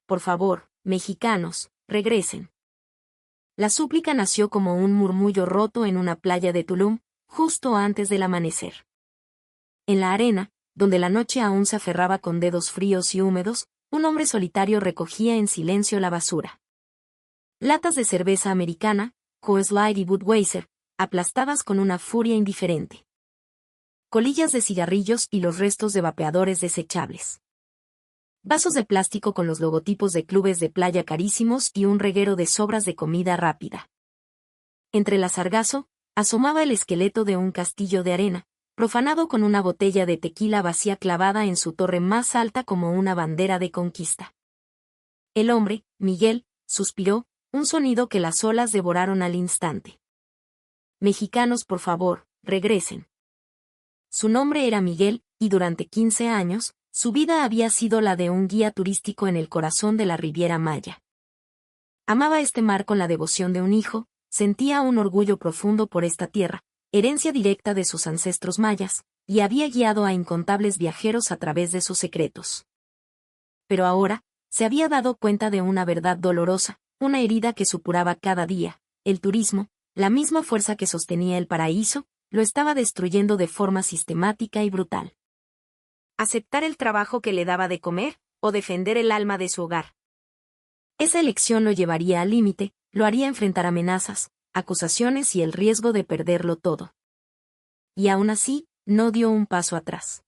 por favor, mexicanos, regresen. La súplica nació como un murmullo roto en una playa de Tulum, justo antes del amanecer. En la arena, donde la noche aún se aferraba con dedos fríos y húmedos, un hombre solitario recogía en silencio la basura. Latas de cerveza americana, Coors Light y Budweiser, aplastadas con una furia indiferente. Colillas de cigarrillos y los restos de vapeadores desechables. Vasos de plástico con los logotipos de clubes de playa carísimos y un reguero de sobras de comida rápida. Entre la sargazo, asomaba el esqueleto de un castillo de arena, profanado con una botella de tequila vacía clavada en su torre más alta como una bandera de conquista. El hombre, Miguel, suspiró, un sonido que las olas devoraron al instante. Mexicanos, por favor, regresen. Su nombre era Miguel, y durante 15 años, su vida había sido la de un guía turístico en el corazón de la Riviera Maya. Amaba este mar con la devoción de un hijo, sentía un orgullo profundo por esta tierra, herencia directa de sus ancestros mayas, y había guiado a incontables viajeros a través de sus secretos. Pero ahora, se había dado cuenta de una verdad dolorosa, una herida que supuraba cada día: el turismo, la misma fuerza que sostenía el paraíso, lo estaba destruyendo de forma sistemática y brutal. ¿Aceptar el trabajo que le daba de comer, o defender el alma de su hogar? Esa elección lo llevaría al límite, lo haría enfrentar amenazas, acusaciones y el riesgo de perderlo todo. Y aún así, no dio un paso atrás.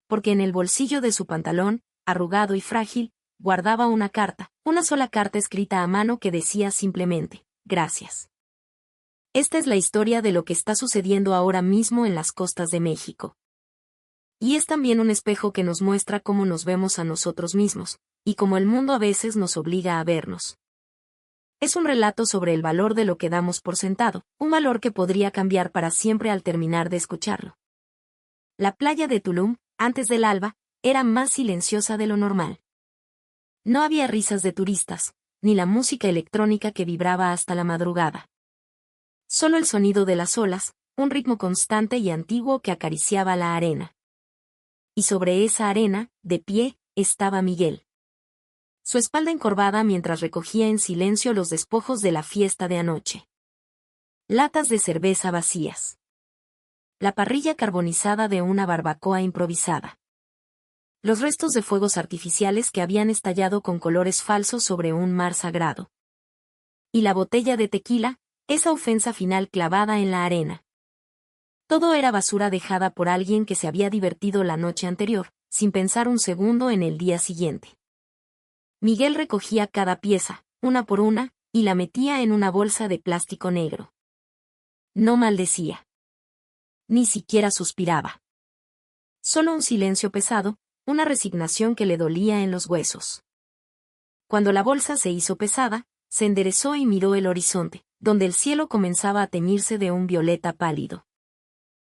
Porque en el bolsillo de su pantalón, arrugado y frágil, guardaba una carta, una sola carta escrita a mano que decía simplemente: gracias. Esta es la historia de lo que está sucediendo ahora mismo en las costas de México. Y es también un espejo que nos muestra cómo nos vemos a nosotros mismos, y cómo el mundo a veces nos obliga a vernos. Es un relato sobre el valor de lo que damos por sentado, un valor que podría cambiar para siempre al terminar de escucharlo. La playa de Tulum, antes del alba, era más silenciosa de lo normal. No había risas de turistas, ni la música electrónica que vibraba hasta la madrugada. Solo el sonido de las olas, un ritmo constante y antiguo que acariciaba la arena. Y sobre esa arena, de pie, estaba Miguel. Su espalda encorvada mientras recogía en silencio los despojos de la fiesta de anoche. Latas de cerveza vacías. La parrilla carbonizada de una barbacoa improvisada. Los restos de fuegos artificiales que habían estallado con colores falsos sobre un mar sagrado. Y la botella de tequila, esa ofensa final clavada en la arena. Todo era basura dejada por alguien que se había divertido la noche anterior, sin pensar un segundo en el día siguiente. Miguel recogía cada pieza, una por una, y la metía en una bolsa de plástico negro. No maldecía. Ni siquiera suspiraba. Solo un silencio pesado, una resignación que le dolía en los huesos. Cuando la bolsa se hizo pesada, se enderezó y miró el horizonte, donde el cielo comenzaba a teñirse de un violeta pálido.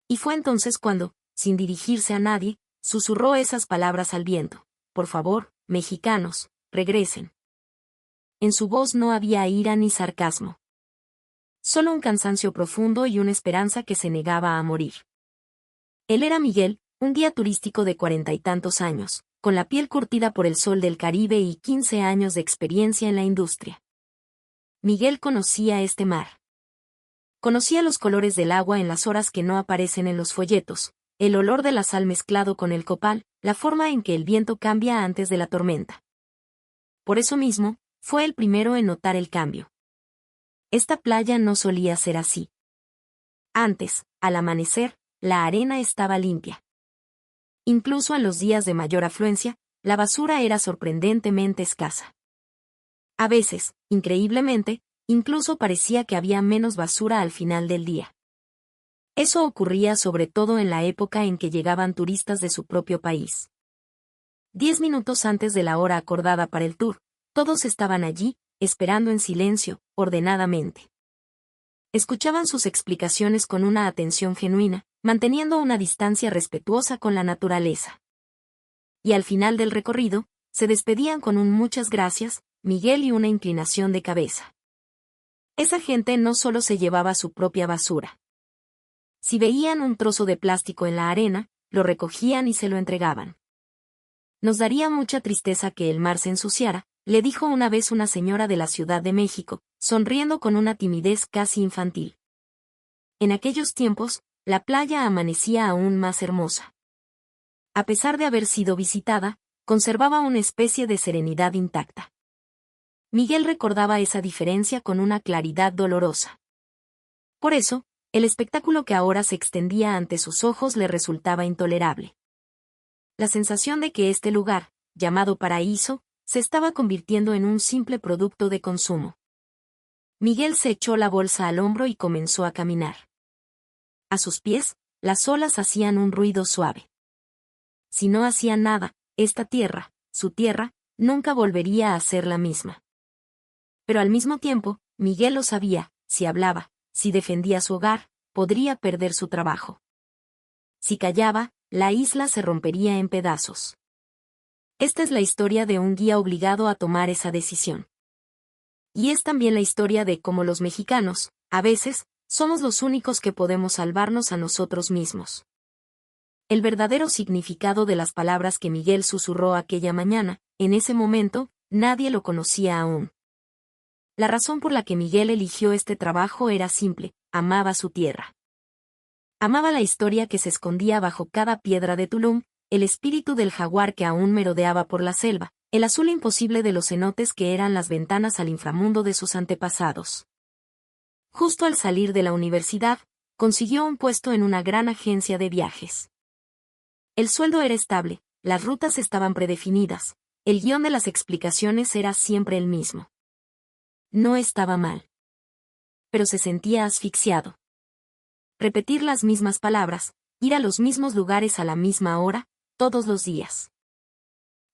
Y fue entonces cuando, sin dirigirse a nadie, susurró esas palabras al viento: por favor, mexicanos, regresen. En su voz no había ira ni sarcasmo. Solo un cansancio profundo y una esperanza que se negaba a morir. Él era Miguel, un guía turístico de 40 y tantos años, con la piel curtida por el sol del Caribe y 15 años de experiencia en la industria. Miguel conocía este mar. Conocía los colores del agua en las horas que no aparecen en los folletos, el olor de la sal mezclado con el copal, la forma en que el viento cambia antes de la tormenta. Por eso mismo, fue el primero en notar el cambio. Esta playa no solía ser así. Antes, al amanecer, la arena estaba limpia. Incluso en los días de mayor afluencia, la basura era sorprendentemente escasa. A veces, increíblemente, incluso parecía que había menos basura al final del día. Eso ocurría sobre todo en la época en que llegaban turistas de su propio país. 10 minutos antes de la hora acordada para el tour, todos estaban allí, esperando en silencio, ordenadamente. Escuchaban sus explicaciones con una atención genuina, manteniendo una distancia respetuosa con la naturaleza. Y al final del recorrido, se despedían con un muchas gracias, Miguel, y una inclinación de cabeza. Esa gente no solo se llevaba su propia basura. Si veían un trozo de plástico en la arena, lo recogían y se lo entregaban. Nos daría mucha tristeza que el mar se ensuciara, le dijo una vez una señora de la Ciudad de México, sonriendo con una timidez casi infantil. En aquellos tiempos, la playa amanecía aún más hermosa. A pesar de haber sido visitada, conservaba una especie de serenidad intacta. Miguel recordaba esa diferencia con una claridad dolorosa. Por eso, el espectáculo que ahora se extendía ante sus ojos le resultaba intolerable. La sensación de que este lugar, llamado paraíso, se estaba convirtiendo en un simple producto de consumo. Miguel se echó la bolsa al hombro y comenzó a caminar. A sus pies, las olas hacían un ruido suave. Si no hacía nada, esta tierra, su tierra, nunca volvería a ser la misma. Pero al mismo tiempo, Miguel lo sabía, si hablaba, si defendía su hogar, podría perder su trabajo. Si callaba, la isla se rompería en pedazos. Esta es la historia de un guía obligado a tomar esa decisión. Y es también la historia de cómo los mexicanos, a veces, somos los únicos que podemos salvarnos a nosotros mismos. El verdadero significado de las palabras que Miguel susurró aquella mañana, en ese momento, nadie lo conocía aún. La razón por la que Miguel eligió este trabajo era simple: amaba su tierra. Amaba la historia que se escondía bajo cada piedra de Tulum, el espíritu del jaguar que aún merodeaba por la selva, el azul imposible de los cenotes que eran las ventanas al inframundo de sus antepasados. Justo al salir de la universidad, consiguió un puesto en una gran agencia de viajes. El sueldo era estable, las rutas estaban predefinidas, el guión de las explicaciones era siempre el mismo. No estaba mal. Pero se sentía asfixiado. Repetir las mismas palabras, ir a los mismos lugares a la misma hora, todos los días.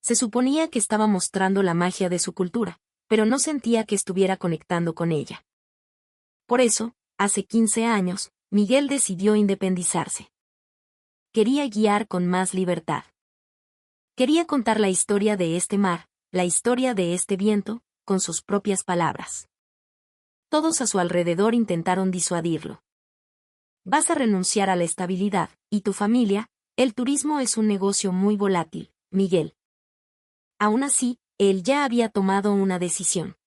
Se suponía que estaba mostrando la magia de su cultura, pero no sentía que estuviera conectando con ella. Por eso, hace 15 años, Miguel decidió independizarse. Quería guiar con más libertad. Quería contar la historia de este mar, la historia de este viento, con sus propias palabras. Todos a su alrededor intentaron disuadirlo. Vas a renunciar a la estabilidad, y tu familia, el turismo es un negocio muy volátil, Miguel. Aún así, él ya había tomado una decisión.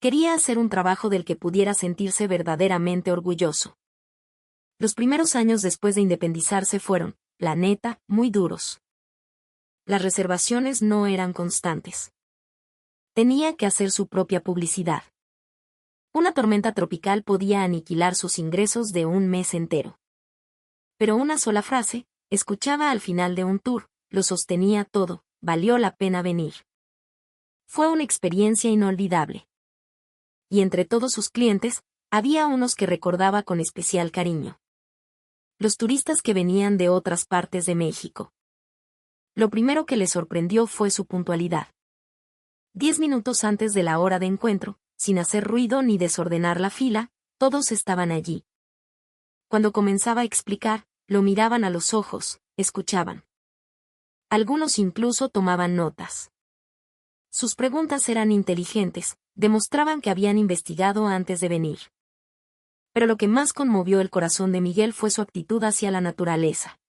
Quería hacer un trabajo del que pudiera sentirse verdaderamente orgulloso. Los primeros años después de independizarse fueron, la neta, muy duros. Las reservaciones no eran constantes. Tenía que hacer su propia publicidad. Una tormenta tropical podía aniquilar sus ingresos de un mes entero. Pero una sola frase, escuchada al final de un tour, lo sostenía todo: valió la pena venir. Fue una experiencia inolvidable. Y entre todos sus clientes, había unos que recordaba con especial cariño. Los turistas que venían de otras partes de México. Lo primero que les sorprendió fue su puntualidad. 10 minutos antes de la hora de encuentro, sin hacer ruido ni desordenar la fila, todos estaban allí. Cuando comenzaba a explicar, lo miraban a los ojos, escuchaban. Algunos incluso tomaban notas. Sus preguntas eran inteligentes, demostraban que habían investigado antes de venir. Pero lo que más conmovió el corazón de Miguel fue su actitud hacia la naturaleza.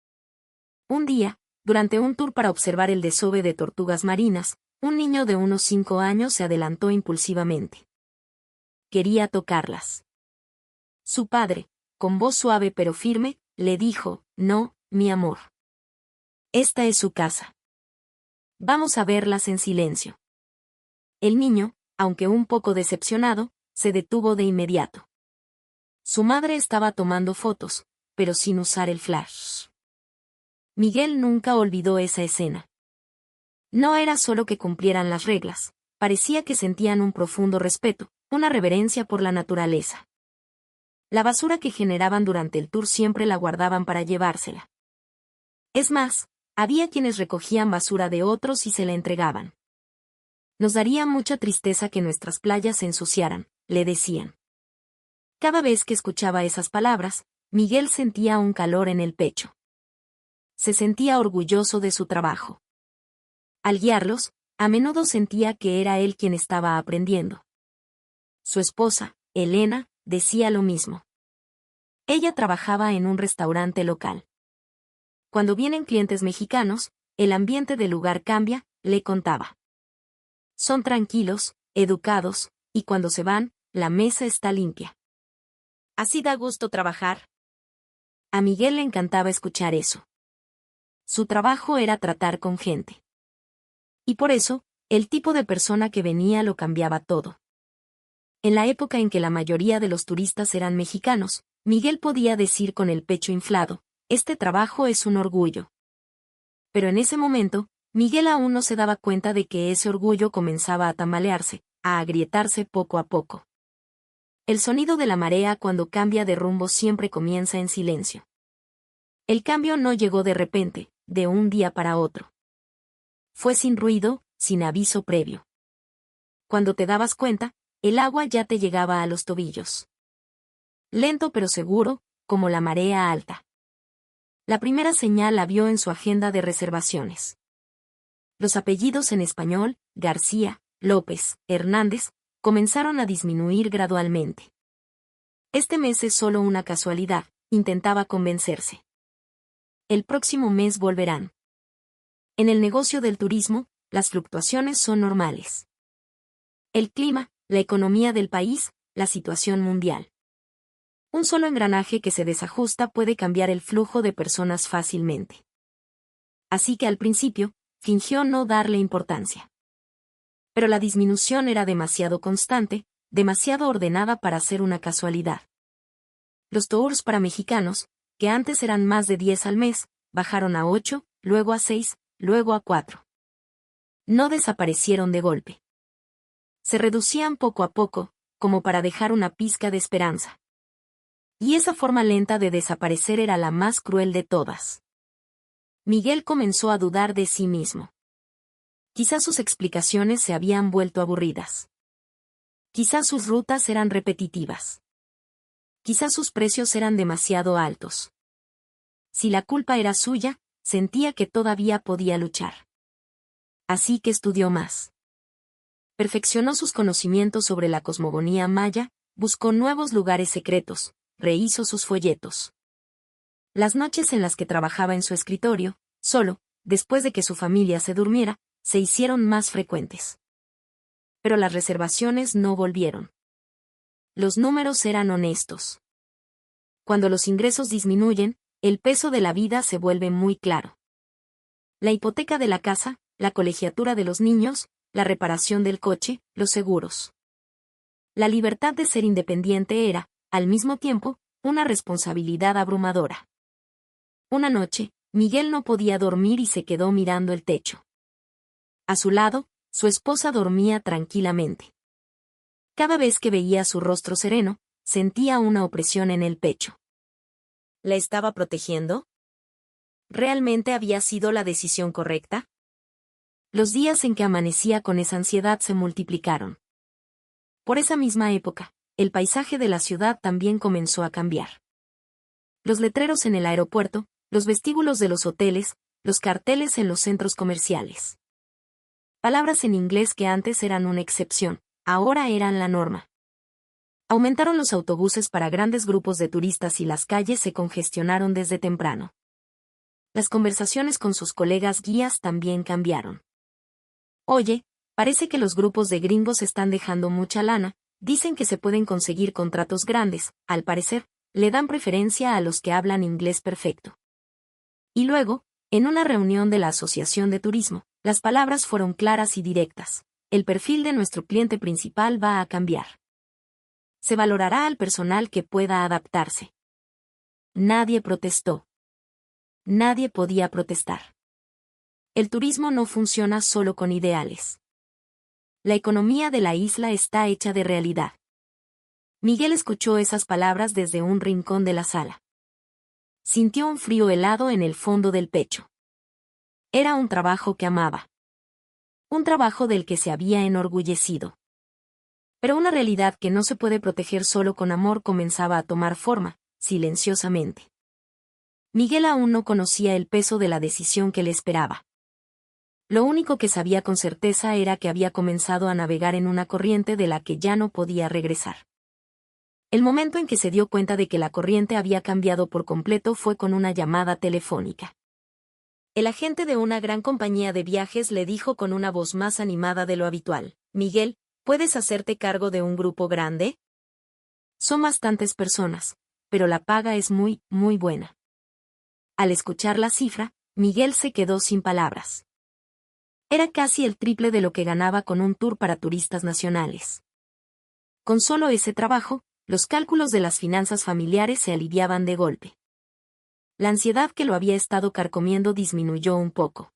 Un día, durante un tour para observar el desove de tortugas marinas, un niño de unos 5 años se adelantó impulsivamente. Quería tocarlas. Su padre, con voz suave pero firme, le dijo: no, mi amor. Esta es su casa. Vamos a verlas en silencio. El niño, aunque un poco decepcionado, se detuvo de inmediato. Su madre estaba tomando fotos, pero sin usar el flash. Miguel nunca olvidó esa escena. No era solo que cumplieran las reglas, parecía que sentían un profundo respeto, una reverencia por la naturaleza. La basura que generaban durante el tour siempre la guardaban para llevársela. Es más, había quienes recogían basura de otros y se la entregaban. Nos daría mucha tristeza que nuestras playas se ensuciaran, le decían. Cada vez que escuchaba esas palabras, Miguel sentía un calor en el pecho. Se sentía orgulloso de su trabajo. Al guiarlos, a menudo sentía que era él quien estaba aprendiendo. Su esposa, Elena, decía lo mismo. Ella trabajaba en un restaurante local. Cuando vienen clientes mexicanos, el ambiente del lugar cambia, le contaba. Son tranquilos, educados, y cuando se van, la mesa está limpia. ¿Así da gusto trabajar? A Miguel le encantaba escuchar eso. Su trabajo era tratar con gente. Y por eso, el tipo de persona que venía lo cambiaba todo. En la época en que la mayoría de los turistas eran mexicanos, Miguel podía decir con el pecho inflado, este trabajo es un orgullo. Pero en ese momento, Miguel aún no se daba cuenta de que ese orgullo comenzaba a tambalearse, a agrietarse poco a poco. El sonido de la marea cuando cambia de rumbo siempre comienza en silencio. El cambio no llegó de repente, de un día para otro. Fue sin ruido, sin aviso previo. Cuando te dabas cuenta, el agua ya te llegaba a los tobillos. Lento pero seguro, como la marea alta. La primera señal la vio en su agenda de reservaciones. Los apellidos en español, García, López, Hernández, comenzaron a disminuir gradualmente. Este mes es solo una casualidad, intentaba convencerse. El próximo mes volverán. En el negocio del turismo, las fluctuaciones son normales. El clima, la economía del país, la situación mundial. Un solo engranaje que se desajusta puede cambiar el flujo de personas fácilmente. Así que al principio, fingió no darle importancia. Pero la disminución era demasiado constante, demasiado ordenada para ser una casualidad. Los tours para mexicanos, que antes eran más de 10 al mes, bajaron a 8, luego a 6, luego a 4. No desaparecieron de golpe. Se reducían poco a poco, como para dejar una pizca de esperanza. Y esa forma lenta de desaparecer era la más cruel de todas. Miguel comenzó a dudar de sí mismo. Quizás sus explicaciones se habían vuelto aburridas. Quizás sus rutas eran repetitivas. Quizás sus precios eran demasiado altos. Si la culpa era suya, sentía que todavía podía luchar. Así que estudió más. Perfeccionó sus conocimientos sobre la cosmogonía maya, buscó nuevos lugares secretos, rehizo sus folletos. Las noches en las que trabajaba en su escritorio, solo, después de que su familia se durmiera, se hicieron más frecuentes. Pero las reservaciones no volvieron. Los números eran honestos. Cuando los ingresos disminuyen, el peso de la vida se vuelve muy claro. La hipoteca de la casa, la colegiatura de los niños, la reparación del coche, los seguros. La libertad de ser independiente era, al mismo tiempo, una responsabilidad abrumadora. Una noche, Miguel no podía dormir y se quedó mirando el techo. A su lado, su esposa dormía tranquilamente. Cada vez que veía su rostro sereno, sentía una opresión en el pecho. ¿La estaba protegiendo? ¿Realmente había sido la decisión correcta? Los días en que amanecía con esa ansiedad se multiplicaron. Por esa misma época, el paisaje de la ciudad también comenzó a cambiar. Los letreros en el aeropuerto, los vestíbulos de los hoteles, los carteles en los centros comerciales. Palabras en inglés que antes eran una excepción, ahora eran la norma. Aumentaron los autobuses para grandes grupos de turistas y las calles se congestionaron desde temprano. Las conversaciones con sus colegas guías también cambiaron. Oye, parece que los grupos de gringos están dejando mucha lana, dicen que se pueden conseguir contratos grandes, al parecer, le dan preferencia a los que hablan inglés perfecto. Y luego, en una reunión de la Asociación de Turismo, las palabras fueron claras y directas. El perfil de nuestro cliente principal va a cambiar. Se valorará al personal que pueda adaptarse. Nadie protestó. Nadie podía protestar. El turismo no funciona solo con ideales. La economía de la isla está hecha de realidad. Miguel escuchó esas palabras desde un rincón de la sala. Sintió un frío helado en el fondo del pecho. Era un trabajo que amaba. Un trabajo del que se había enorgullecido. Pero una realidad que no se puede proteger solo con amor comenzaba a tomar forma, silenciosamente. Miguel aún no conocía el peso de la decisión que le esperaba. Lo único que sabía con certeza era que había comenzado a navegar en una corriente de la que ya no podía regresar. El momento en que se dio cuenta de que la corriente había cambiado por completo fue con una llamada telefónica. El agente de una gran compañía de viajes le dijo con una voz más animada de lo habitual: Miguel, ¿puedes hacerte cargo de un grupo grande? Son bastantes personas, pero la paga es muy, muy buena. Al escuchar la cifra, Miguel se quedó sin palabras. Era casi el triple de lo que ganaba con un tour para turistas nacionales. Con solo ese trabajo, los cálculos de las finanzas familiares se aliviaban de golpe. La ansiedad que lo había estado carcomiendo disminuyó un poco.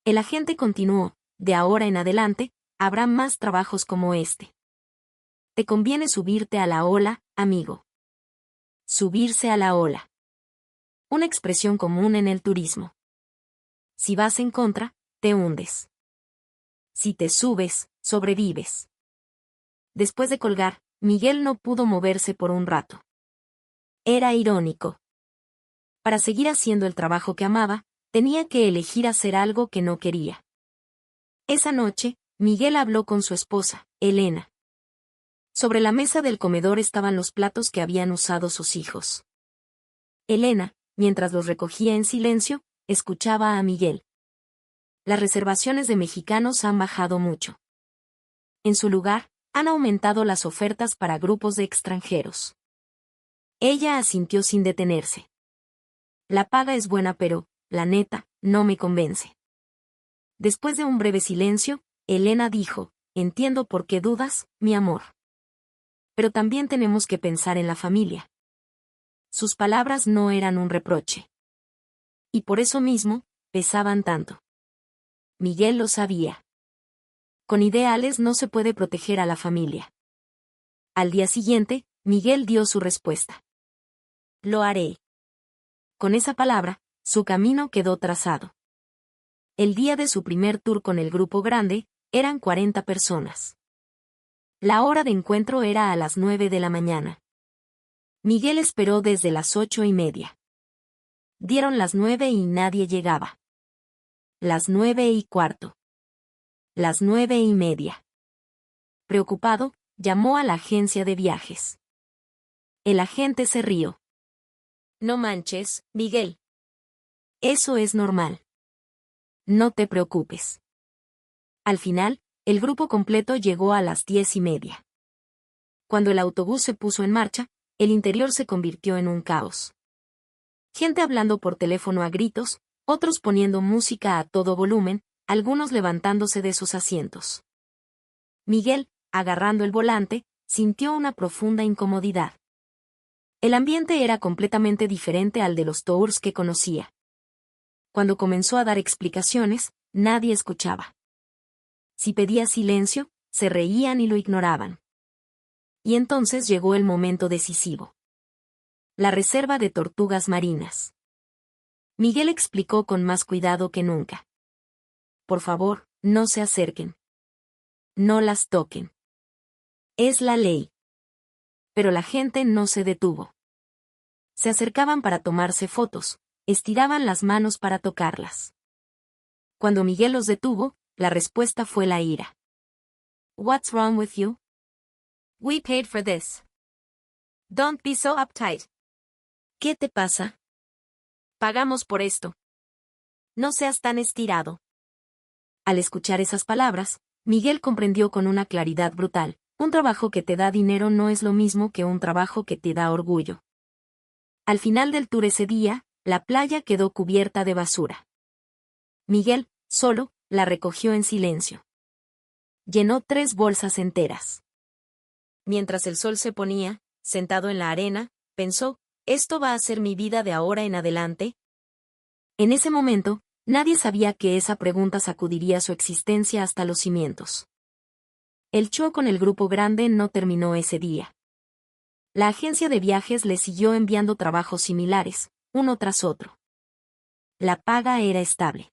El agente continuó: de ahora en adelante, habrá más trabajos como este. Te conviene subirte a la ola, amigo. Subirse a la ola. Una expresión común en el turismo. Si vas en contra, te hundes. Si te subes, sobrevives. Después de colgar, Miguel no pudo moverse por un rato. Era irónico. Para seguir haciendo el trabajo que amaba, tenía que elegir hacer algo que no quería. Esa noche, Miguel habló con su esposa, Elena. Sobre la mesa del comedor estaban los platos que habían usado sus hijos. Elena, mientras los recogía en silencio, escuchaba a Miguel. Las reservaciones de mexicanos han bajado mucho. En su lugar, han aumentado las ofertas para grupos de extranjeros. Ella asintió sin detenerse. La paga es buena, pero, la neta, no me convence. Después de un breve silencio, Elena dijo: entiendo por qué dudas, mi amor. Pero también tenemos que pensar en la familia. Sus palabras no eran un reproche. Y por eso mismo, pesaban tanto. Miguel lo sabía. Con ideales no se puede proteger a la familia. Al día siguiente, Miguel dio su respuesta. Lo haré. Con esa palabra, su camino quedó trazado. El día de su primer tour con el grupo grande, eran 40 personas. La hora de encuentro era a las 9 de la mañana. Miguel esperó desde las 8:30. Dieron las 9 y nadie llegaba. Las 9:15. Las 9:30. Preocupado, llamó a la agencia de viajes. El agente se rió. No manches, Miguel. Eso es normal. No te preocupes. Al final, el grupo completo llegó a las 10:30. Cuando el autobús se puso en marcha, el interior se convirtió en un caos. Gente hablando por teléfono a gritos, otros poniendo música a todo volumen, algunos levantándose de sus asientos. Miguel, agarrando el volante, sintió una profunda incomodidad. El ambiente era completamente diferente al de los tours que conocía. Cuando comenzó a dar explicaciones, nadie escuchaba. Si pedía silencio, se reían y lo ignoraban. Y entonces llegó el momento decisivo. La reserva de tortugas marinas. Miguel explicó con más cuidado que nunca. Por favor, no se acerquen. No las toquen. Es la ley. Pero la gente no se detuvo. Se acercaban para tomarse fotos, estiraban las manos para tocarlas. Cuando Miguel los detuvo, la respuesta fue la ira. What's wrong with you? We paid for this. Don't be so uptight. ¿Qué te pasa? Pagamos por esto. No seas tan estirado. Al escuchar esas palabras, Miguel comprendió con una claridad brutal: un trabajo que te da dinero no es lo mismo que un trabajo que te da orgullo. Al final del tour ese día, la playa quedó cubierta de basura. Miguel, solo, la recogió en silencio. Llenó 3 bolsas enteras. Mientras el sol se ponía, sentado en la arena, pensó: ¿esto va a ser mi vida de ahora en adelante? En ese momento, nadie sabía que esa pregunta sacudiría su existencia hasta los cimientos. El show con el grupo grande no terminó ese día. La agencia de viajes le siguió enviando trabajos similares, uno tras otro. La paga era estable.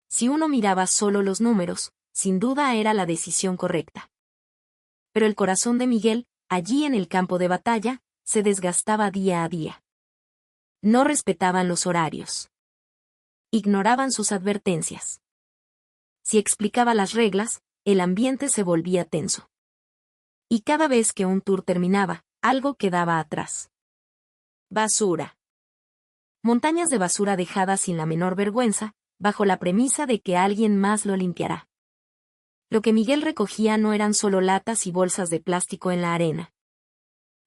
Si uno miraba solo los números, sin duda era la decisión correcta. Pero el corazón de Miguel, allí en el campo de batalla, se desgastaba día a día. No respetaban los horarios. Ignoraban sus advertencias. Si explicaba las reglas, el ambiente se volvía tenso. Y cada vez que un tour terminaba, algo quedaba atrás. Basura. Montañas de basura dejadas sin la menor vergüenza, bajo la premisa de que alguien más lo limpiará. Lo que Miguel recogía no eran solo latas y bolsas de plástico en la arena.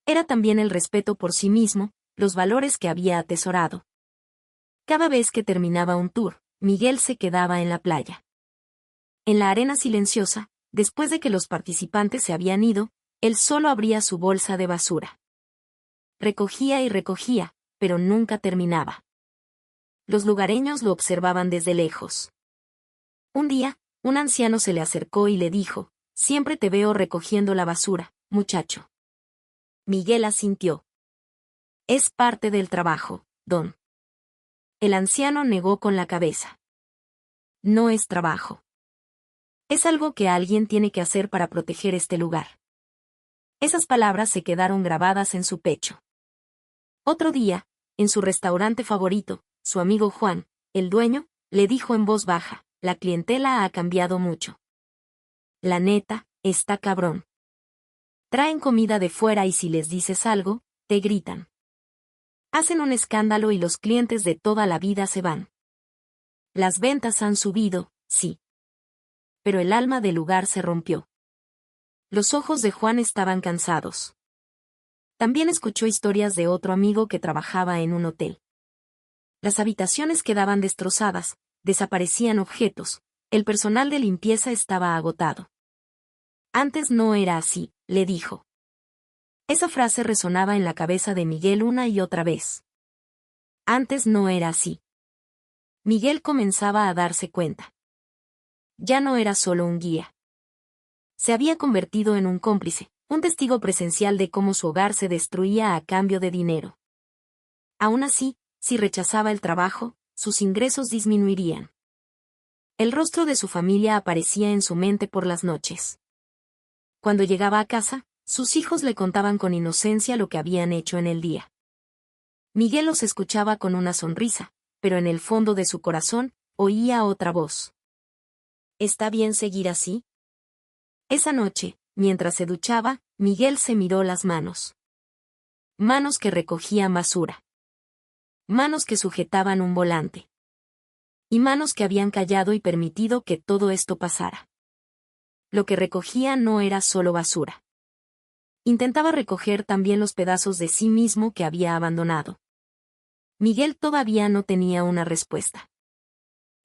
Era también el respeto por sí mismo, los valores que había atesorado. Cada vez que terminaba un tour, Miguel se quedaba en la playa. En la arena silenciosa, después de que los participantes se habían ido, él solo abría su bolsa de basura. Recogía y recogía, pero nunca terminaba. Los lugareños lo observaban desde lejos. Un día, un anciano se le acercó y le dijo: «Siempre te veo recogiendo la basura, muchacho». Miguel asintió. «Es parte del trabajo, don». El anciano negó con la cabeza. «No es trabajo. Es algo que alguien tiene que hacer para proteger este lugar». Esas palabras se quedaron grabadas en su pecho. Otro día, en su restaurante favorito, su amigo Juan, el dueño, le dijo en voz baja: «La clientela ha cambiado mucho. La neta, está cabrón. Traen comida de fuera y si les dices algo, te gritan. Hacen un escándalo y los clientes de toda la vida se van. Las ventas han subido, sí. Pero el alma del lugar se rompió». Los ojos de Juan estaban cansados. También escuchó historias de otro amigo que trabajaba en un hotel. Las habitaciones quedaban destrozadas, desaparecían objetos, el personal de limpieza estaba agotado. «Antes no era así», le dijo. Esa frase resonaba en la cabeza de Miguel una y otra vez. Antes no era así. Miguel comenzaba a darse cuenta. Ya no era solo un guía. Se había convertido en un cómplice, un testigo presencial de cómo su hogar se destruía a cambio de dinero. Aún así, si rechazaba el trabajo, sus ingresos disminuirían. El rostro de su familia aparecía en su mente por las noches. Cuando llegaba a casa, sus hijos le contaban con inocencia lo que habían hecho en el día. Miguel los escuchaba con una sonrisa, pero en el fondo de su corazón, oía otra voz. ¿Está bien seguir así? Esa noche, mientras se duchaba, Miguel se miró las manos. Manos que recogían basura. Manos que sujetaban un volante. Y manos que habían callado y permitido que todo esto pasara. Lo que recogía no era solo basura. Intentaba recoger también los pedazos de sí mismo que había abandonado. Miguel todavía no tenía una respuesta.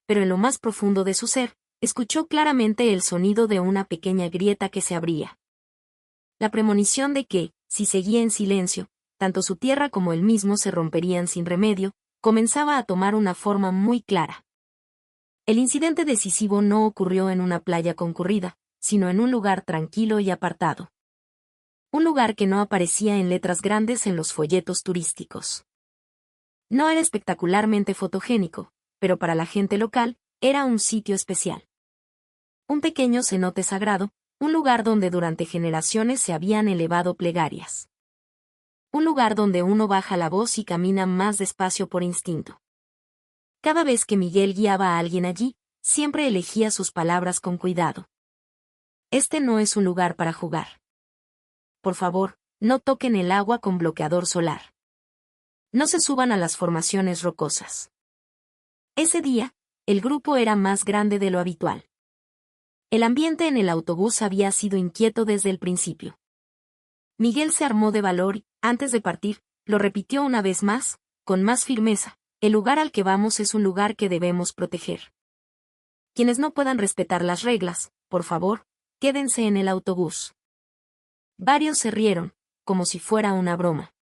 Pero en lo más profundo de su ser, escuchó claramente el sonido de una pequeña grieta que se abría. La premonición de que, si seguía en silencio, tanto su tierra como él mismo se romperían sin remedio, comenzaba a tomar una forma muy clara. El incidente decisivo no ocurrió en una playa concurrida, sino en un lugar tranquilo y apartado. Un lugar que no aparecía en letras grandes en los folletos turísticos. No era espectacularmente fotogénico, pero para la gente local, era un sitio especial. Un pequeño cenote sagrado, un lugar donde durante generaciones se habían elevado plegarias. Un lugar donde uno baja la voz y camina más despacio por instinto. Cada vez que Miguel guiaba a alguien allí, siempre elegía sus palabras con cuidado. Este no es un lugar para jugar. Por favor, no toquen el agua con bloqueador solar. No se suban a las formaciones rocosas. Ese día, el grupo era más grande de lo habitual. El ambiente en el autobús había sido inquieto desde el principio. Miguel se armó de valor y, antes de partir, lo repitió una vez más, con más firmeza: el lugar al que vamos es un lugar que debemos proteger. Quienes no puedan respetar las reglas, por favor, quédense en el autobús. Varios se rieron, como si fuera una broma.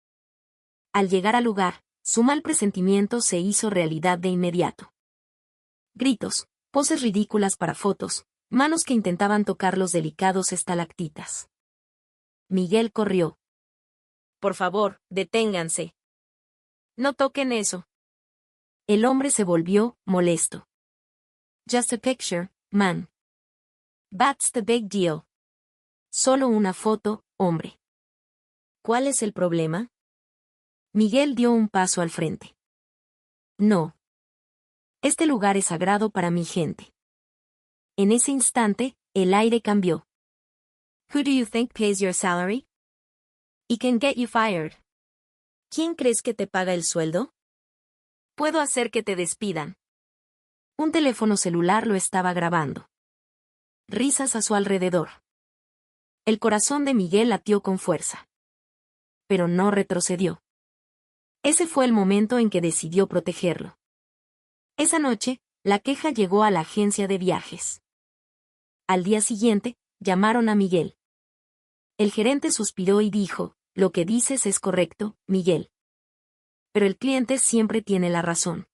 Al llegar al lugar, su mal presentimiento se hizo realidad de inmediato. Gritos, poses ridículas para fotos, manos que intentaban tocar los delicados estalactitas. Miguel corrió. «Por favor, deténganse. No toquen eso». El hombre se volvió, molesto. «Just a picture, man. That's the big deal. Solo una foto, hombre». «¿Cuál es el problema?». Miguel dio un paso al frente. «No. Este lugar es sagrado para mi gente». En ese instante, el aire cambió. «Who do you think pays your salary? He can get you fired». «¿Quién crees que te paga el sueldo?». Puedo hacer que te despidan. Un teléfono celular lo estaba grabando. Risas a su alrededor. El corazón de Miguel latió con fuerza. Pero no retrocedió. Ese fue el momento en que decidió protegerlo. Esa noche, la queja llegó a la agencia de viajes. Al día siguiente, llamaron a Miguel. El gerente suspiró y dijo, lo que dices es correcto, Miguel. Pero el cliente siempre tiene la razón.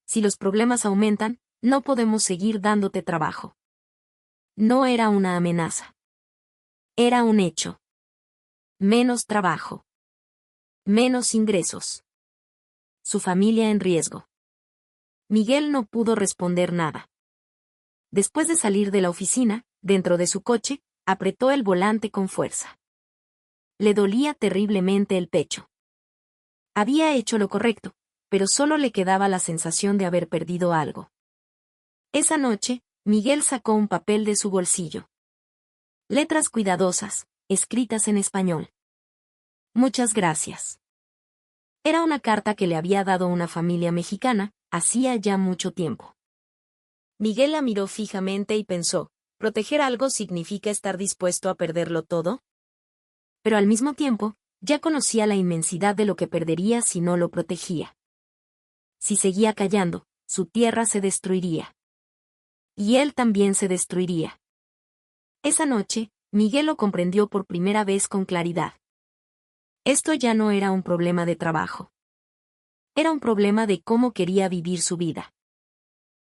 Si los problemas aumentan, no podemos seguir dándote trabajo. No era una amenaza. Era un hecho. Menos trabajo. Menos ingresos. Su familia en riesgo. Miguel no pudo responder nada. Después de salir de la oficina, dentro de su coche, apretó el volante con fuerza. Le dolía terriblemente el pecho. Había hecho lo correcto, pero solo le quedaba la sensación de haber perdido algo. Esa noche, Miguel sacó un papel de su bolsillo. Letras cuidadosas, escritas en español. Muchas gracias. Era una carta que le había dado una familia mexicana, hacía ya mucho tiempo. Miguel la miró fijamente y pensó, ¿proteger algo significa estar dispuesto a perderlo todo? Pero al mismo tiempo, ya conocía la inmensidad de lo que perdería si no lo protegía. Si seguía callando, su tierra se destruiría. Y él también se destruiría. Esa noche, Miguel lo comprendió por primera vez con claridad. Esto ya no era un problema de trabajo. Era un problema de cómo quería vivir su vida.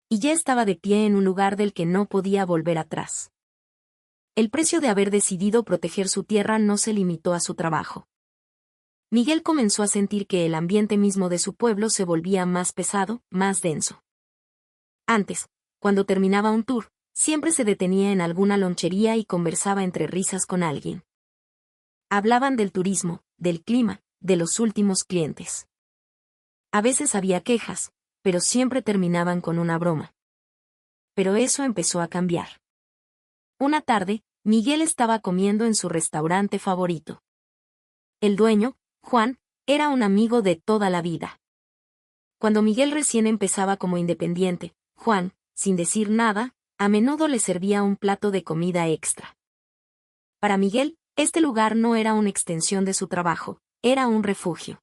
Y ya estaba de pie en un lugar del que no podía volver atrás. El precio de haber decidido proteger su tierra no se limitó a su trabajo. Miguel comenzó a sentir que el ambiente mismo de su pueblo se volvía más pesado, más denso. Antes, cuando terminaba un tour, siempre se detenía en alguna lonchería y conversaba entre risas con alguien. Hablaban del turismo, del clima, de los últimos clientes. A veces había quejas, pero siempre terminaban con una broma. Pero eso empezó a cambiar. Una tarde, Miguel estaba comiendo en su restaurante favorito. El dueño, Juan, era un amigo de toda la vida. Cuando Miguel recién empezaba como independiente, Juan, sin decir nada, a menudo le servía un plato de comida extra. Para Miguel, este lugar no era una extensión de su trabajo, era un refugio.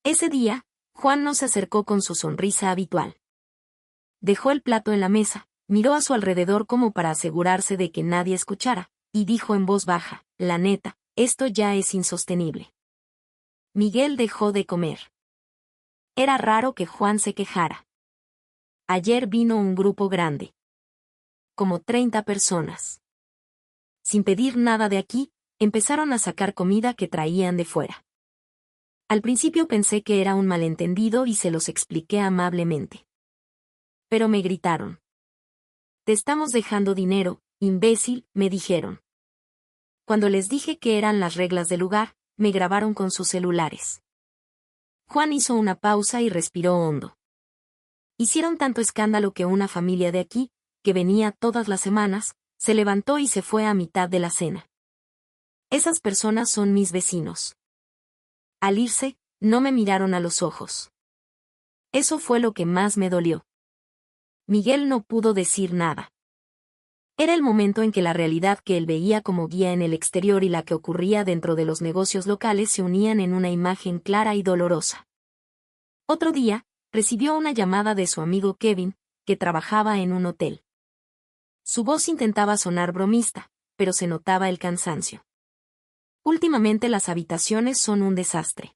Ese día, Juan no se acercó con su sonrisa habitual. Dejó el plato en la mesa, miró a su alrededor como para asegurarse de que nadie escuchara, y dijo en voz baja, la neta, esto ya es insostenible. Miguel dejó de comer. Era raro que Juan se quejara. Ayer vino un grupo grande. Como 30 personas. Sin pedir nada de aquí, empezaron a sacar comida que traían de fuera. Al principio pensé que era un malentendido y se los expliqué amablemente. Pero me gritaron. Te estamos dejando dinero, imbécil, me dijeron. Cuando les dije que eran las reglas del lugar, me grabaron con sus celulares. Juan hizo una pausa y respiró hondo. Hicieron tanto escándalo que una familia de aquí, que venía todas las semanas, se levantó y se fue a mitad de la cena. Esas personas son mis vecinos. Al irse, no me miraron a los ojos. Eso fue lo que más me dolió. Miguel no pudo decir nada. Era el momento en que la realidad que él veía como guía en el exterior y la que ocurría dentro de los negocios locales se unían en una imagen clara y dolorosa. Otro día, recibió una llamada de su amigo Kevin, que trabajaba en un hotel. Su voz intentaba sonar bromista, pero se notaba el cansancio. Últimamente las habitaciones son un desastre.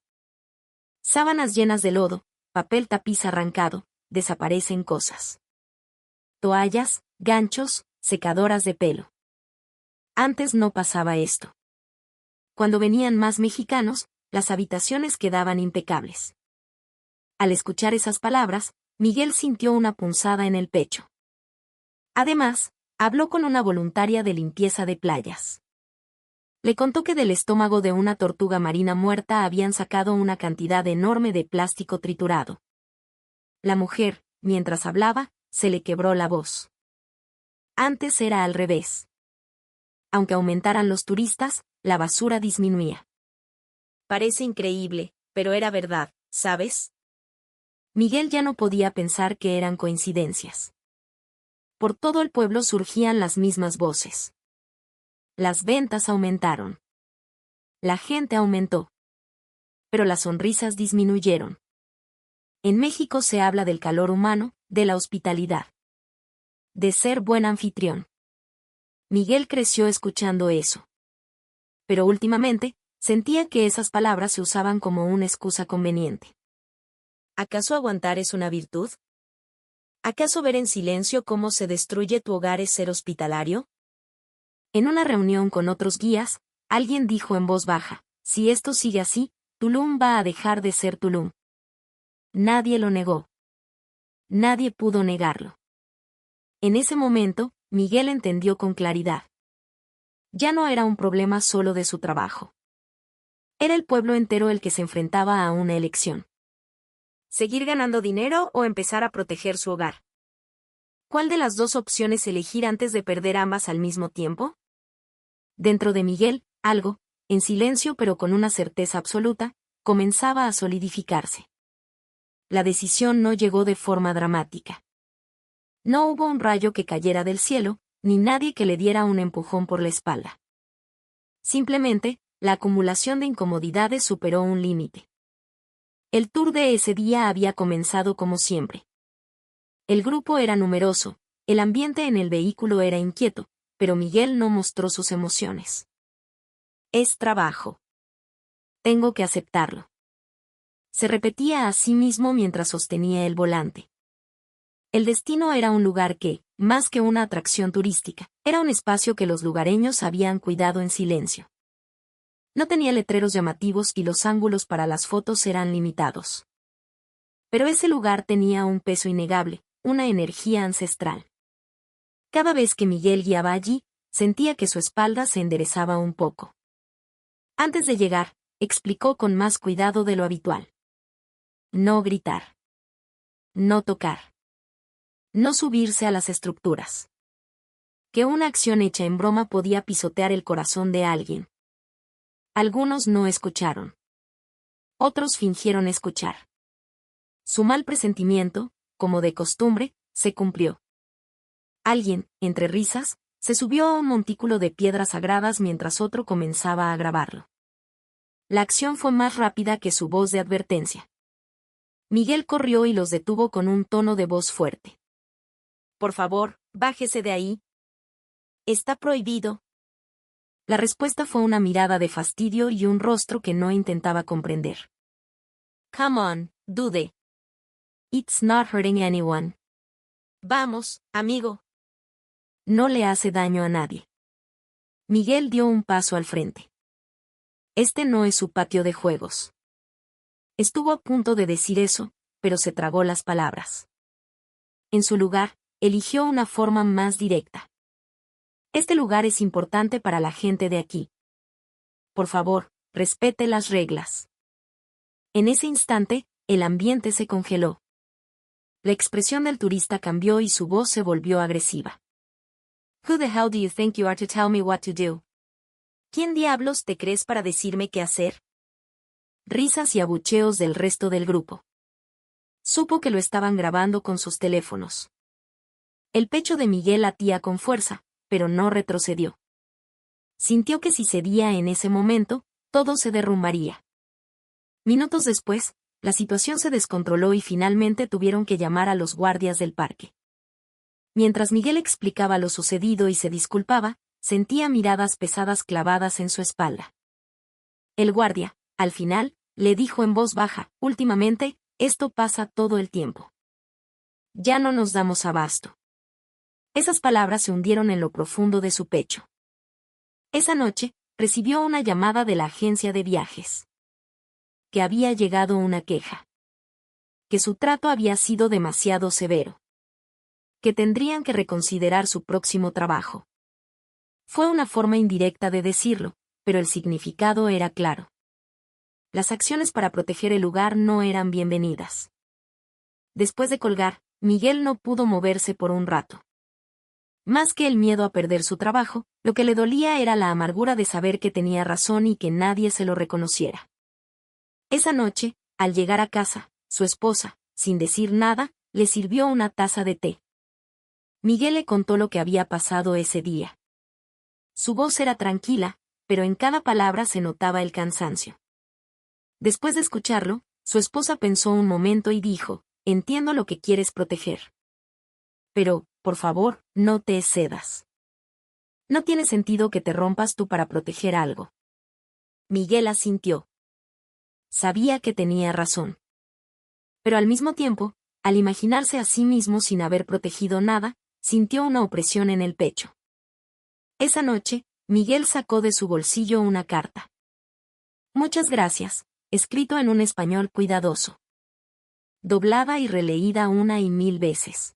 Sábanas llenas de lodo, papel tapiz arrancado, desaparecen cosas. Toallas, ganchos, secadoras de pelo. Antes no pasaba esto. Cuando venían más mexicanos, las habitaciones quedaban impecables. Al escuchar esas palabras, Miguel sintió una punzada en el pecho. Además, habló con una voluntaria de limpieza de playas. Le contó que del estómago de una tortuga marina muerta habían sacado una cantidad enorme de plástico triturado. La mujer, mientras hablaba, se le quebró la voz. Antes era al revés. Aunque aumentaran los turistas, la basura disminuía. Parece increíble, pero era verdad, ¿sabes? Miguel ya no podía pensar que eran coincidencias. Por todo el pueblo surgían las mismas voces. Las ventas aumentaron. La gente aumentó. Pero las sonrisas disminuyeron. En México se habla del calor humano, de la hospitalidad. De ser buen anfitrión. Miguel creció escuchando eso. Pero últimamente, sentía que esas palabras se usaban como una excusa conveniente. ¿Acaso aguantar es una virtud? ¿Acaso ver en silencio cómo se destruye tu hogar es ser hospitalario? En una reunión con otros guías, alguien dijo en voz baja, si esto sigue así, Tulum va a dejar de ser Tulum. Nadie lo negó. Nadie pudo negarlo. En ese momento, Miguel entendió con claridad. Ya no era un problema solo de su trabajo. Era el pueblo entero el que se enfrentaba a una elección. ¿Seguir ganando dinero o empezar a proteger su hogar? ¿Cuál de las dos opciones elegir antes de perder ambas al mismo tiempo? Dentro de Miguel, algo, en silencio pero con una certeza absoluta, comenzaba a solidificarse. La decisión no llegó de forma dramática. No hubo un rayo que cayera del cielo, ni nadie que le diera un empujón por la espalda. Simplemente, la acumulación de incomodidades superó un límite. El tour de ese día había comenzado como siempre. El grupo era numeroso, el ambiente en el vehículo era inquieto, pero Miguel no mostró sus emociones. Es trabajo. Tengo que aceptarlo. Se repetía a sí mismo mientras sostenía el volante. El destino era un lugar que, más que una atracción turística, era un espacio que los lugareños habían cuidado en silencio. No tenía letreros llamativos y los ángulos para las fotos eran limitados. Pero ese lugar tenía un peso innegable, una energía ancestral. Cada vez que Miguel guiaba allí, sentía que su espalda se enderezaba un poco. Antes de llegar, explicó con más cuidado de lo habitual. No gritar. No tocar. No subirse a las estructuras. Que una acción hecha en broma podía pisotear el corazón de alguien. Algunos no escucharon. Otros fingieron escuchar. Su mal presentimiento, como de costumbre, se cumplió. Alguien, entre risas, se subió a un montículo de piedras sagradas mientras otro comenzaba a grabarlo. La acción fue más rápida que su voz de advertencia. Miguel corrió y los detuvo con un tono de voz fuerte. Por favor, bájese de ahí. Está prohibido. La respuesta fue una mirada de fastidio y un rostro que no intentaba comprender. Come on, dude. It's not hurting anyone. Vamos, amigo. No le hace daño a nadie. Miguel dio un paso al frente. Este no es su patio de juegos. Estuvo a punto de decir eso, pero se tragó las palabras. En su lugar, eligió una forma más directa. Este lugar es importante para la gente de aquí. Por favor, respete las reglas. En ese instante, el ambiente se congeló. La expresión del turista cambió y su voz se volvió agresiva. Who the hell do you think you are to tell me what to do? ¿Quién diablos te crees para decirme qué hacer? Risas y abucheos del resto del grupo. Supo que lo estaban grabando con sus teléfonos. El pecho de Miguel latía con fuerza, pero no retrocedió. Sintió que si cedía en ese momento, todo se derrumbaría. Minutos después, la situación se descontroló y finalmente tuvieron que llamar a los guardias del parque. Mientras Miguel explicaba lo sucedido y se disculpaba, sentía miradas pesadas clavadas en su espalda. El guardia, al final, le dijo en voz baja, últimamente, esto pasa todo el tiempo. Ya no nos damos abasto. Esas palabras se hundieron en lo profundo de su pecho. Esa noche, recibió una llamada de la agencia de viajes. Que había llegado una queja. Que su trato había sido demasiado severo. Que tendrían que reconsiderar su próximo trabajo. Fue una forma indirecta de decirlo, pero el significado era claro. Las acciones para proteger el lugar no eran bienvenidas. Después de colgar, Miguel no pudo moverse por un rato. Más que el miedo a perder su trabajo, lo que le dolía era la amargura de saber que tenía razón y que nadie se lo reconociera. Esa noche, al llegar a casa, su esposa, sin decir nada, le sirvió una taza de té. Miguel le contó lo que había pasado ese día. Su voz era tranquila, pero en cada palabra se notaba el cansancio. Después de escucharlo, su esposa pensó un momento y dijo: «Entiendo lo que quieres proteger. Pero, por favor, no te excedas. No tiene sentido que te rompas tú para proteger algo». Miguel asintió. Sabía que tenía razón. Pero al mismo tiempo, al imaginarse a sí mismo sin haber protegido nada, sintió una opresión en el pecho. Esa noche, Miguel sacó de su bolsillo una carta. «Muchas gracias», escrito en un español cuidadoso. Doblada y releída 1,000 veces.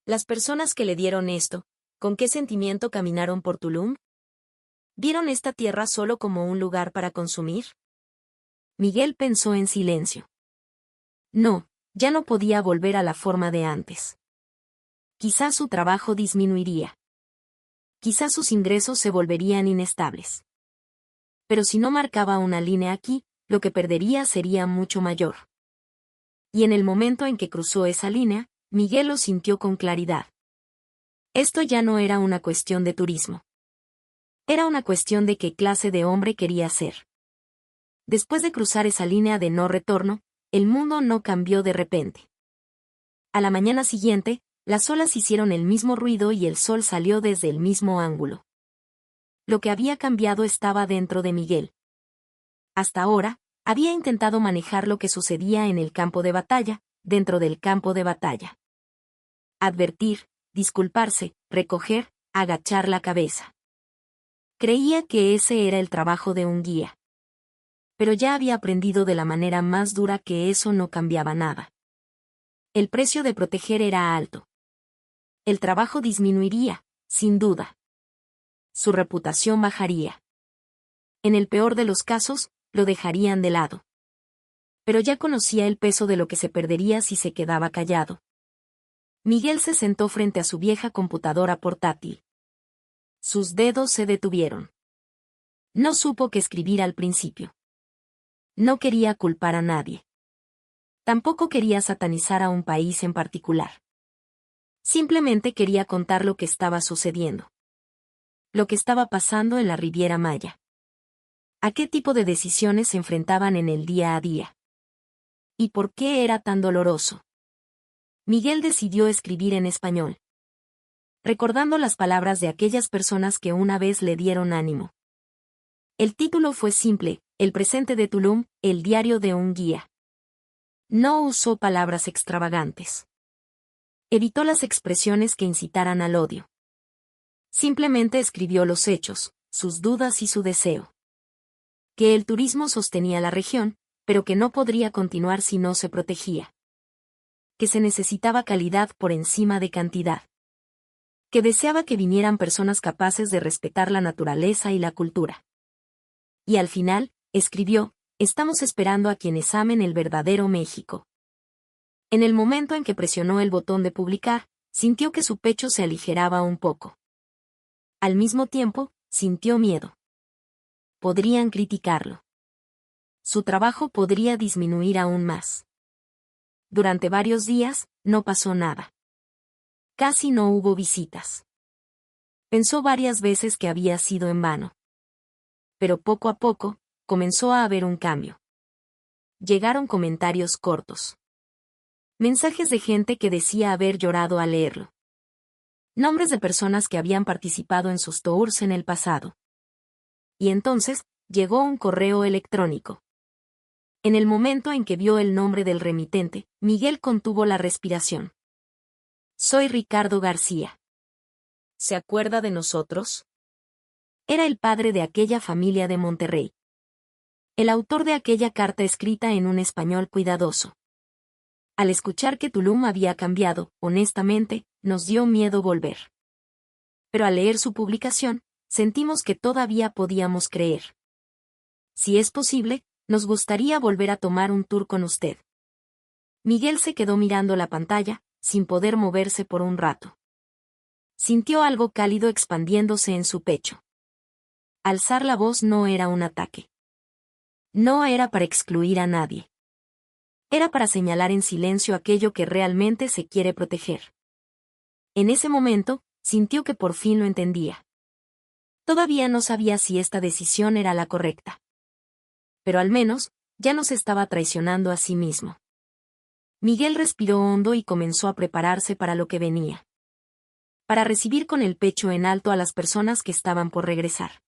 Las personas que le dieron esto, ¿con qué sentimiento caminaron por Tulum? ¿Vieron esta tierra solo como un lugar para consumir? Miguel pensó en silencio. No, ya no podía volver a la forma de antes. Quizás su trabajo disminuiría. Quizás sus ingresos se volverían inestables. Pero si no marcaba una línea aquí, lo que perdería sería mucho mayor. Y en el momento en que cruzó esa línea, Miguel lo sintió con claridad. Esto ya no era una cuestión de turismo. Era una cuestión de qué clase de hombre quería ser. Después de cruzar esa línea de no retorno, el mundo no cambió de repente. A la mañana siguiente, las olas hicieron el mismo ruido y el sol salió desde el mismo ángulo. Lo que había cambiado estaba dentro de Miguel. Hasta ahora, había intentado manejar lo que sucedía en el campo de batalla, dentro del campo de batalla. Advertir, disculparse, recoger, agachar la cabeza. Creía que ese era el trabajo de un guía. Pero ya había aprendido de la manera más dura que eso no cambiaba nada. El precio de proteger era alto. El trabajo disminuiría, sin duda. Su reputación bajaría. En el peor de los casos, lo dejarían de lado. Pero ya conocía el peso de lo que se perdería si se quedaba callado. Miguel se sentó frente a su vieja computadora portátil. Sus dedos se detuvieron. No supo qué escribir al principio. No quería culpar a nadie. Tampoco quería satanizar a un país en particular. Simplemente quería contar lo que estaba sucediendo. Lo que estaba pasando en la Riviera Maya. ¿A qué tipo de decisiones se enfrentaban en el día a día? ¿Y por qué era tan doloroso? Miguel decidió escribir en español, recordando las palabras de aquellas personas que una vez le dieron ánimo. El título fue simple: El presente de Tulum, el diario de un guía. No usó palabras extravagantes. Evitó las expresiones que incitaran al odio. Simplemente escribió los hechos, sus dudas y su deseo. Que el turismo sostenía la región, pero que no podría continuar si no se protegía. Que se necesitaba calidad por encima de cantidad. Que deseaba que vinieran personas capaces de respetar la naturaleza y la cultura. Y al final, escribió: estamos esperando a quienes amen el verdadero México. En el momento en que presionó el botón de publicar, sintió que su pecho se aligeraba un poco. Al mismo tiempo, sintió miedo. Podrían criticarlo. Su trabajo podría disminuir aún más. Durante varios días, no pasó nada. Casi no hubo visitas. Pensó varias veces que había sido en vano. Pero poco a poco, comenzó a haber un cambio. Llegaron comentarios cortos. Mensajes de gente que decía haber llorado al leerlo. Nombres de personas que habían participado en sus tours en el pasado. Y entonces, llegó un correo electrónico. En el momento en que vio el nombre del remitente, Miguel contuvo la respiración. Soy Ricardo García. ¿Se acuerda de nosotros? Era el padre de aquella familia de Monterrey. El autor de aquella carta escrita en un español cuidadoso. Al escuchar que Tulum había cambiado, honestamente, nos dio miedo volver. Pero al leer su publicación, sentimos que todavía podíamos creer. Si es posible, nos gustaría volver a tomar un tour con usted. Miguel se quedó mirando la pantalla, sin poder moverse por un rato. Sintió algo cálido expandiéndose en su pecho. Alzar la voz no era un ataque. No era para excluir a nadie. Era para señalar en silencio aquello que realmente se quiere proteger. En ese momento, sintió que por fin lo entendía. Todavía no sabía si esta decisión era la correcta. Pero al menos, ya no se estaba traicionando a sí mismo. Miguel respiró hondo y comenzó a prepararse para lo que venía. Para recibir con el pecho en alto a las personas que estaban por regresar.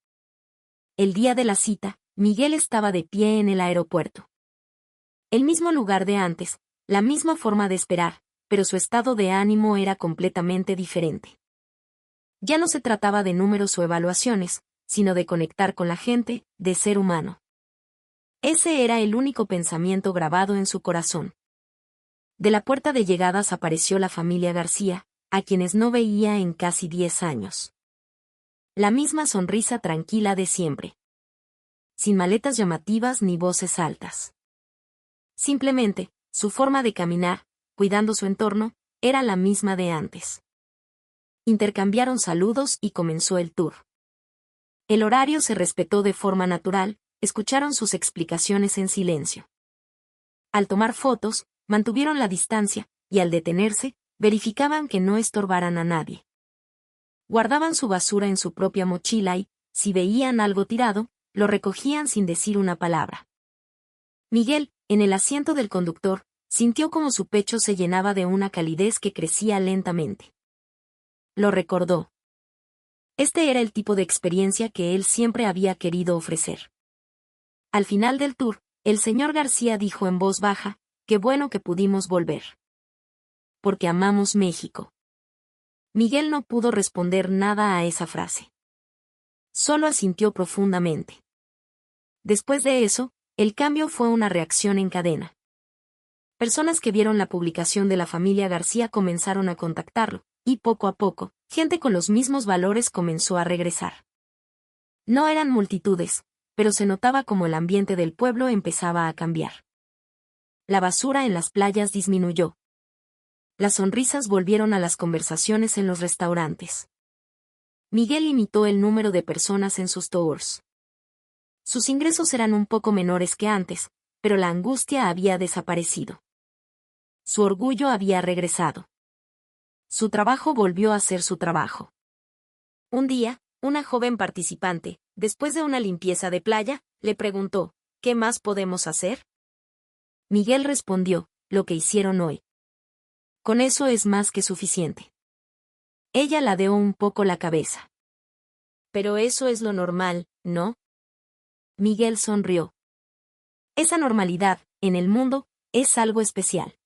El día de la cita, Miguel estaba de pie en el aeropuerto. El mismo lugar de antes, la misma forma de esperar, pero su estado de ánimo era completamente diferente. Ya no se trataba de números o evaluaciones, sino de conectar con la gente, de ser humano. Ese era el único pensamiento grabado en su corazón. De la puerta de llegadas apareció la familia García, a quienes no veía en casi 10 años. La misma sonrisa tranquila de siempre. Sin maletas llamativas ni voces altas. Simplemente, su forma de caminar, cuidando su entorno, era la misma de antes. Intercambiaron saludos y comenzó el tour. El horario se respetó de forma natural, escucharon sus explicaciones en silencio. Al tomar fotos, mantuvieron la distancia, y al detenerse, verificaban que no estorbaran a nadie. Guardaban su basura en su propia mochila y, si veían algo tirado, lo recogían sin decir una palabra. Miguel, en el asiento del conductor, sintió como su pecho se llenaba de una calidez que crecía lentamente. Lo recordó. Este era el tipo de experiencia que él siempre había querido ofrecer. Al final del tour, el señor García dijo en voz baja, «Qué bueno que pudimos volver. Porque amamos México». Miguel no pudo responder nada a esa frase. Solo asintió profundamente. Después de eso, el cambio fue una reacción en cadena. Personas que vieron la publicación de la familia García comenzaron a contactarlo, y poco a poco, gente con los mismos valores comenzó a regresar. No eran multitudes, pero se notaba como el ambiente del pueblo empezaba a cambiar. La basura en las playas disminuyó. Las sonrisas volvieron a las conversaciones en los restaurantes. Miguel limitó el número de personas en sus tours. Sus ingresos eran un poco menores que antes, pero la angustia había desaparecido. Su orgullo había regresado. Su trabajo volvió a ser su trabajo. Un día, una joven participante, después de una limpieza de playa, le preguntó, ¿qué más podemos hacer? Miguel respondió, lo que hicieron hoy. Con eso es más que suficiente. Ella ladeó un poco la cabeza. Pero eso es lo normal, ¿no? Miguel sonrió. Esa normalidad, en el mundo, es algo especial.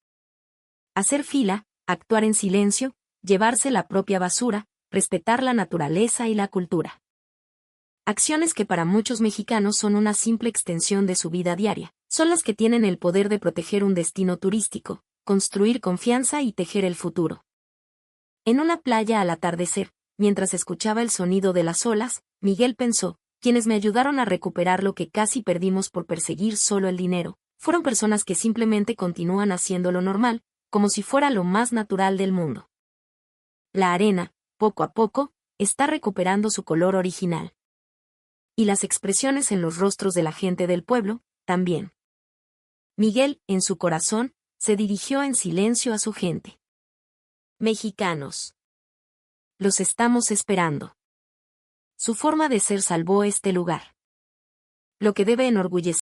Hacer fila, actuar en silencio, llevarse la propia basura, respetar la naturaleza y la cultura. Acciones que para muchos mexicanos son una simple extensión de su vida diaria, son las que tienen el poder de proteger un destino turístico, construir confianza y tejer el futuro. En una playa al atardecer, mientras escuchaba el sonido de las olas, Miguel pensó, quienes me ayudaron a recuperar lo que casi perdimos por perseguir solo el dinero, fueron personas que simplemente continúan haciendo lo normal, como si fuera lo más natural del mundo. La arena, poco a poco, está recuperando su color original. Y las expresiones en los rostros de la gente del pueblo, también. Miguel, en su corazón, se dirigió en silencio a su gente. Mexicanos. Los estamos esperando. Su forma de ser salvó este lugar. Lo que debe enorgullecer